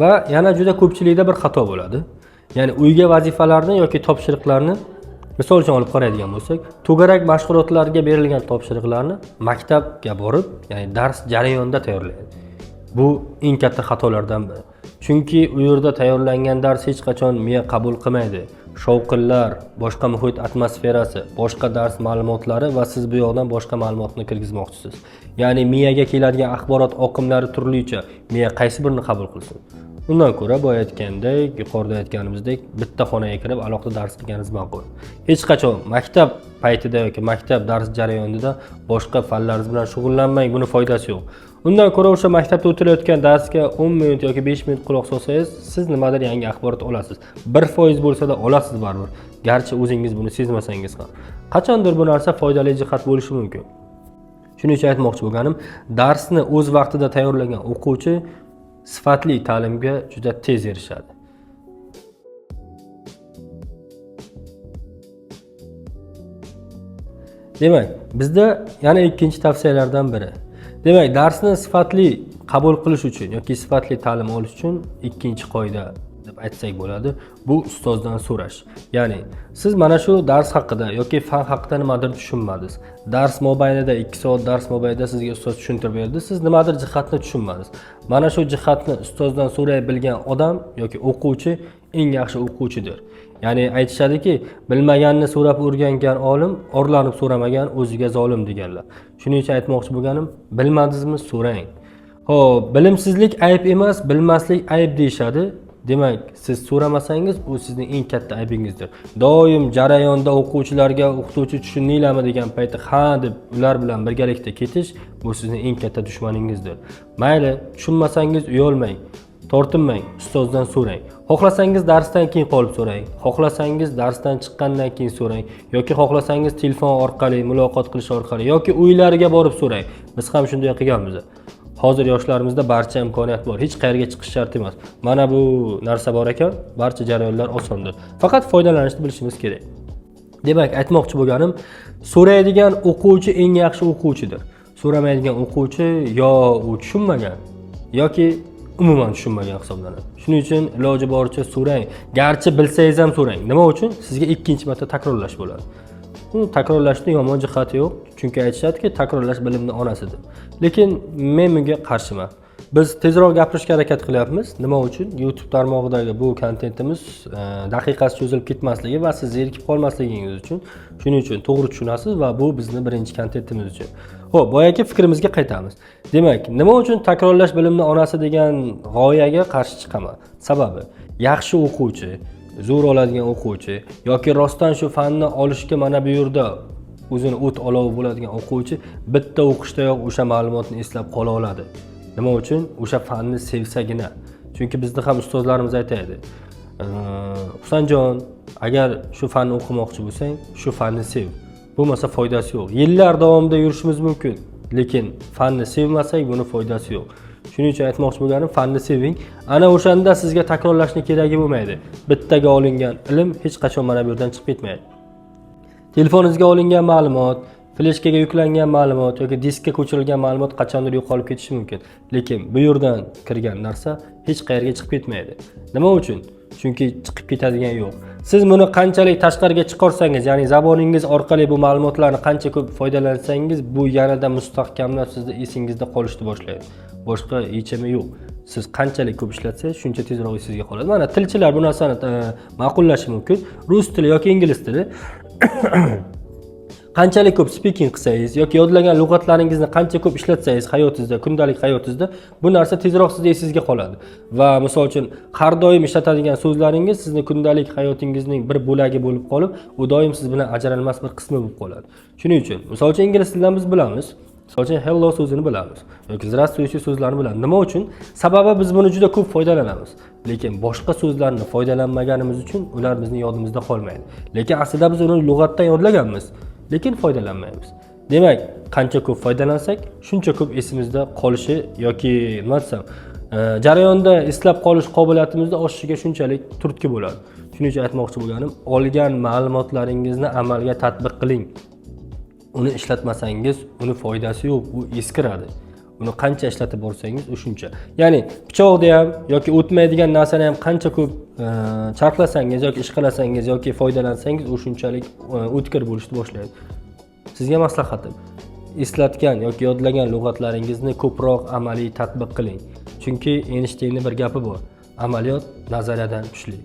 Va yana juda ko'pchilikda bir xato bo'ladi. Ya'ni uyga vazifalarni yoki topshiriqlarni misol uchun olib qaraydigan bo'lsak, to'garak mashg'ulotlarga berilgan topshiriqlarni maktabga borib, ya'ni dars jarayonida tayyorlaydi. Bu eng katta xatolardan biri. Chunki u yerda tayyorlangan dars hech qachon miya qabul qilmaydi. Shovqinlar, boshqa muhit atmosferasi, boshqa dars ma'lumotlari va siz bu yoqdan boshqa ma'lumotni kirgizmoqchisiz. Ya'ni miyaga keladigan axborot oqimlari turlicha. Miya qaysi birini qabul qilsin? Undan ko'ra boya aytgandek, yuqorida aytganimizdek, bitta xonaga kirib alohida dars qilganingiz ma'qul. Hech qachon maktab paytida yoki maktab dars jarayonida boshqa fanlaringiz bilan shug'ullanmang, buni foydasi yo'q. Undan ko'ra o'sha maktabda o'tilayotgan darsga 10 minut yoki 5 minut quloq solsangiz, siz nimadir yangi axborot olasiz. 1% bo'lsa-da olasiz baribir. Garchi o'zingiz buni sezmasangiz ham. Qachondir bu narsa foydali jihat bo'lishi mumkin. Shuning uchun aytmoqchi bo'lganim, darsni o'z vaqtida tayyorlagan o'quvchi sifatli ta'limga juda tez erishadi. Demak, bizda yana ikkinchi tavsiyalardan biri. Demak, darsni sifatli qabul qilish uchun yoki sifatli ta'lim olish uchun ikkinchi qoida deb aytsak bo'ladi. Bu ustozdan so'rash. Ya'ni siz mana shu dars haqida yoki fan haqida nimadir tushunmadingiz. Dars mobaynida 2 soat dars mobaynida sizga ustoz tushuntirib berdi. Siz nimadir jihatni tushunmadingiz. Mana shu jihatni ustozdan so'ray bilgan odam yoki o'quvchi eng yaxshi o'quvchidir. Ya'ni aytishadiki, bilmaganni so'rab o'rgangan olim, orlanib so'ramagan o'ziga zolim deganlar. Shuning uchun aytmoqchi bo'lganim, bilmadingizmi so'rang. Xo'p, bilimsizlik ayb emas, bilmaslik ayb deyshadi. Demak, siz so'ramasangiz, u sizning eng katta aybingizdir. Doim jarayonda o'quvchilarga o'qituvchi tushundinglarmi degan paytda ha deb ular bilan birgalikda ketish, bu sizning eng katta dushmaningizdir. Mayli, tushunmasangiz uyalmang. Tortinmang, ustozdan so'rang. Xohlasangiz darsdan keyin qolib so'rang. Xohlasangiz darsdan chiqqandan keyin so'rang yoki xohlasangiz telefon orqali, muloqot qilish orqali yoki uylariga borib so'rang. Biz ham shunday qilganmiz. Hozir yoshlarimizda barcha imkoniyat bor. Hech qayerga chiqish shart emas. Mana bu narsa bor ekan, barcha jarayonlar osondir. Faqat foydalanishni bilishimiz kerak. Demak, aytmoqchi bo'lganim, so'raydigan o'quvchi eng yaxshi o'quvchidir. So'ramaydigan o'quvchi yo u tushunmagan yoki umuman tushunmagan hisoblanadi. Shuning uchun iloji boricha so'rang. Garchi bilsangiz ham so'rang. Nima uchun? Sizga ikkinchi marta takrorlash bo'ladi. Bu takrorlashning yomon jihati yo'q, chunki aytishadiki, takrorlash bilimning onasidir. Lekin men bunga qarshiman. Biz tezroq gapirishga harakat qilyapmiz. Nima uchun? YouTube tarmog'idagi bu kontentimiz daqiqasi cho'zilib ketmasligi va siz zerikib qolmasligingiz uchun. Shuning uchun to'g'ri tushunasiz va bu bizning birinchi kontentimiz uchun. Xo'p, boyagi fikrimizga qaytamiz. Demak, nima uchun takrorlash bilimning onasi degan g'oyaga qarshi chiqaman? Sababi, yaxshi o'quvchi, zo'r oladigan o'quvchi yoki rostdan shu fanni olishga mana bu yerda o'zini o't olovi bo'ladigan o'quvchi bitta o'qishdayoq o'sha ma'lumotni eslab qola oladi. Nima uchun? O'sha fanni sevsagina. Chunki bizda ham ustozlarimiz aytadi. Husanjon, agar shu fanni o'qimoqchi bo'lsang, shu fanni sev. Bo'lmasa foydasi yo'q. Yillar davomida yurishimiz mumkin, lekin fanni sevmasak buni foydasi yo'q. Shuning uchun aytmoqchi bo'lganim, fanni seving. Ana o'shanda sizga takrorlashning keragi bo'lmaydi. Bittaga olingan ilm hech qachon mana bu yerdan chiqib ketmaydi. Telefoningizga olingan ma'lumot, fleshkaga yuklangan ma'lumot yoki diskka ko'chirilgan ma'lumot qachondir yo'qolib ketishi mumkin. Lekin bu yerdan kirgan narsa hech qayerga chiqib ketmaydi. Nima uchun? Chunki chiqib ketadigan yo'q. Siz buni qanchalik tashqariga chiqarsangiz, ya'ni zaboningiz orqali bu ma'lumotlarni qancha ko'p foydalansangiz, bu yanada mustahkamlab sizda esingizda qolishni boshlaydi. Boshqa yechimi yo'q. Siz qanchalik ko'p ishlatsangiz, shuncha tezroq esingizga qoladi. Mana tilchilar bu narsani ma'qullashi mumkin. Rus tili yoki ingliz tili qanchalik ko'p speaking qilsangiz yoki yodlagan lug'atlaringizni qancha ko'p ishlatsangiz hayotingizda, kundalik hayotingizda bu narsa tezroq sizning esingizga qoladi. Va misol uchun har doim ishlatadigan so'zlaringiz sizning kundalik hayotingizning bir bo'lagi bo'lib qolib, u doim siz bilan ajralmas bir qismi bo'lib qoladi. Shuning uchun, misol uchun ingliz tilidan biz bilamiz. Misol uchun hello so'zini bilamiz yoki здравствуйте so'zlarini bilamiz. Nima uchun? Sababi biz buni juda ko'p foydalanamiz. Lekin boshqa so'zlarni foydalanmaganimiz uchun ular bizning yodimizda qolmaydi. Lekin aslida biz uni lug'atdan yodlaganmiz. Lekin foydalanmaymiz. Demak, qancha ko'p foydalansak, shuncha ko'p esimizda qolishi yoki nima desam, jarayonda eslab qolish qobiliyatimizda oshishiga shunchalik turtki bo'ladi. Shuning uchun aytmoqchi bo'lganim, olgan ma'lumotlaringizni amalga tatbiq qiling. Uni ishlatmasangiz, uni foydasi yo'q, u eskiradi. Uni qancha ishlatib borsangiz o'shuncha. Ya'ni pichoqda ham yoki o'tmaydigan narsani ham qancha ko'p charxlasangiz yoki ishqalasangiz yoki foydalansangiz o'shunchalik o'tkir bo'lishni boshlaydi. Sizga maslahatim, eslatgan yoki yodlagan lug'atlaringizni ko'proq amaliy tatbiq qiling. Chunki Eynshteynning bir gapi bor. Amaliyot nazariyadan kuchli.